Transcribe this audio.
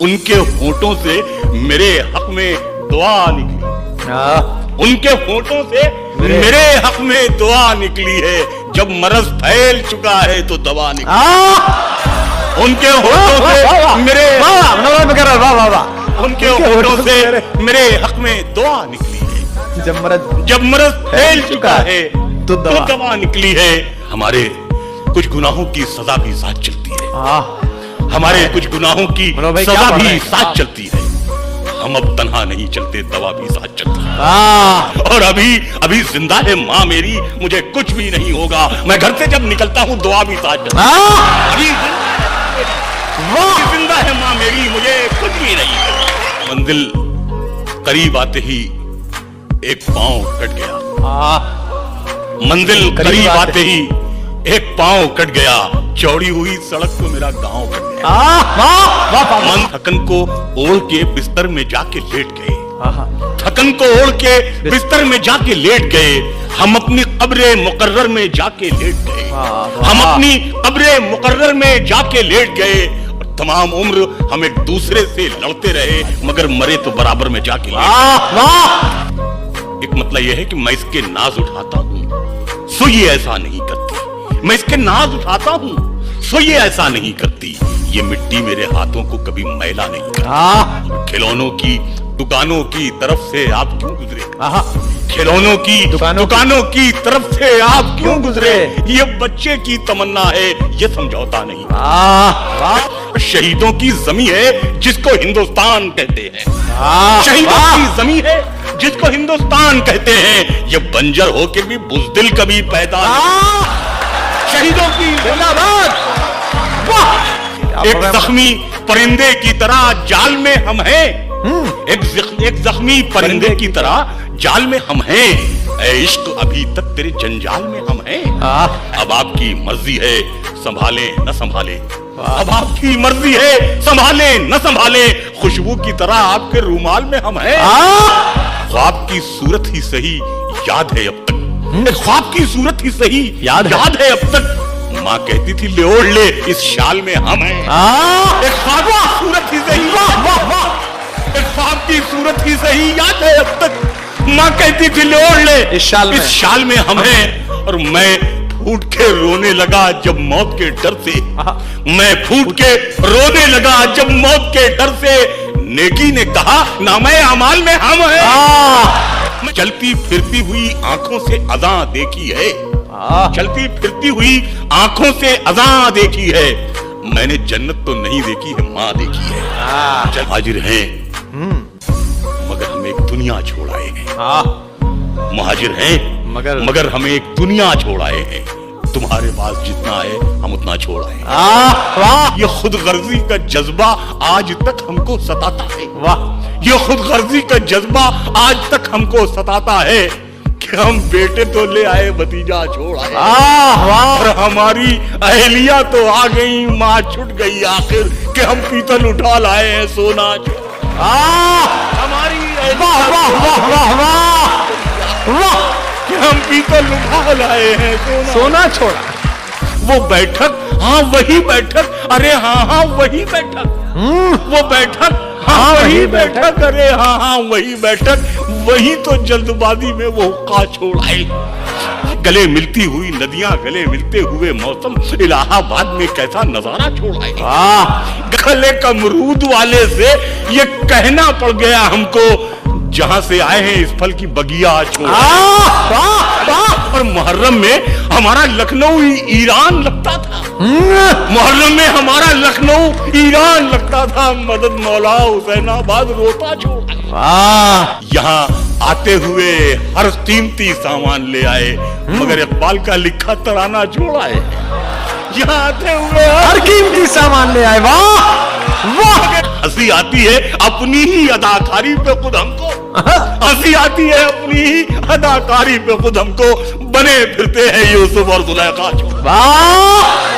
उनके होठों से मेरे हक में दुआ निकली। उनके होठों से मेरे हक में दुआ निकली है। जब मरज फैल चुका है तो दवा निकली। उनके होठों से मेरे उनके होठों से मेरे हक में दुआ निकली है। जब मरज फैल चुका है तो दवा निकली है। हमारे कुछ गुनाहों की सजा भी साथ चलती है। हमारे कुछ गुनाहों की सजा भी साथ चलती है। हम अब तन्हा नहीं चलते, दवा भी साथ चलती है। और अभी जिंदा है माँ मेरी, मुझे कुछ भी नहीं होगा। मैं घर से जब निकलता हूँ दुआ भी साथ चलती है। अभी जिंदा है माँ मेरी, मुझे कुछ भी नहीं। मंजिल करीब आते ही एक पांव कट गया। मंजिल करीब आते ही एक पांव कट गया। चौड़ी हुई सड़क को मेरा गांव कट गया। मन थकन को ओढ़ के बिस्तर में जाके लेट गए। थकन को ओढ़ के बिस्तर में जाके लेट गए। हम अपनी कब्रे मुकर्रर में जाके लेट गए। हम अपनी कब्रे मुकर्रर में जाके लेट गए। और तमाम उम्र हम एक दूसरे से लड़ते रहे, मगर मरे तो बराबर में जाके एक मतलब यह है कि मैं इसके नाज उठाता हूँ सो ये ऐसा नहीं करती। मैं इसके नाज उठाता हूँ सो ये ऐसा नहीं करती। ये मिट्टी मेरे हाथों को कभी मैला नहीं करती। खिलौनों की दुकानों की तरफ से आप क्यों गुजरे? खिलौनों की दुकानों की तरफ से आप क्यों गुजरे? ये बच्चे की तमन्ना है, ये समझौता नहीं। शहीदों की जमी है जिसको हिंदुस्तान कहते हैं। शहीदों की जमी है जिसको हिंदुस्तान कहते हैं। ये बंजर होके भी बुज़दिल कभी पैदा शहीदों की जिंदाबाद। एक जख्मी परिंदे की तरह जाल में हम हैं। एक जख्मी परिंदे की तरह जाल में हम हैं। ऐ इश्क अभी तक तेरे जंजाल में हम हैं। अब आपकी मर्जी है संभाले न संभाले। अब आपकी मर्जी है संभाले न संभाले। खुशबू की तरह आपके रूमाल में हम हैं। ख्वाब की सूरत ही सही याद है अब तक। ख्वाब की सूरत ही सही याद है अब तक। माँ कहती थी ले ओढ़ ले इस शाल में हम हैं। एक ख्वाब की सूरत ही सही, एक ख्वाब की सूरत ही सही याद है अब तक। माँ कहती थी ले ओढ़ ले इस शाल में हम हैं। और मैं फूट के रोने लगा जब मौत के डर से। मैं फूट के रोने लगा जब मौत के डर से। नेकी ने कहा नामे अमाल में हम हैं। चलती फिरती हुई आंखों से अज़ां देखी है। चलती फिरती हुई आंखों से अज़ां देखी है। मैंने जन्नत तो नहीं देखी है, माँ देखी है। हाजिर हैं मगर हम एक दुनिया छोड़ आए हैं। मुहाजिर हैं मगर हमें एक दुनिया छोड़ आए हैं। तुम्हारे पास जितना है हम उतना छोड़ आए। ये खुद गर्जी का जज्बा आज तक हमको सताता है। ये खुद गर्जी का जज्बा आज तक हमको सताता है कि हम बेटे तो ले आए, भतीजा छोड़ आए। और हमारी अहलिया तो आ गई, माँ छुट गई आखिर कि हम पीतल उठा लाए हैं सोना। हमारी कि हम पीतल उठा लाए हैं सोना छोड़ा। वो बैठक, हाँ वही बैठक, अरे हाँ वही बैठक। वो बैठक, हाँ वही बैठक, अरे हाँ वही बैठक। वही तो जल्दबाजी में वो हुक्का छोड़ आए। गले मिलती हुई नदियां, गले मिलते हुए मौसम, इलाहाबाद में कैसा नजारा छोड़ आए। गले का अमरूद वाले से ये कहना पड़ गया हमको जहां से आए हैं इस फल की बगिया छोड़। और मुहर्रम में हमारा लखनऊ ईरान लगता था। मुहर्रम में हमारा लखनऊ ईरान लगता था। मदद मौला हुसैनाबाद रोता छोड़। यहाँ आते हुए हर कीमती सामान ले आए, मगर इकबाल का लिखा तराना छोड़ आए। यहाँ आते हुए हर कीमती सामान ले आए। वाह वाह। हंसी आती है अपनी ही अदाकारी पे खुद हमको। हंसी आती है अपनी ही अदाकारी पे खुद हमको। बने फिरते हैं यूसुफ और जुलेखा। वाह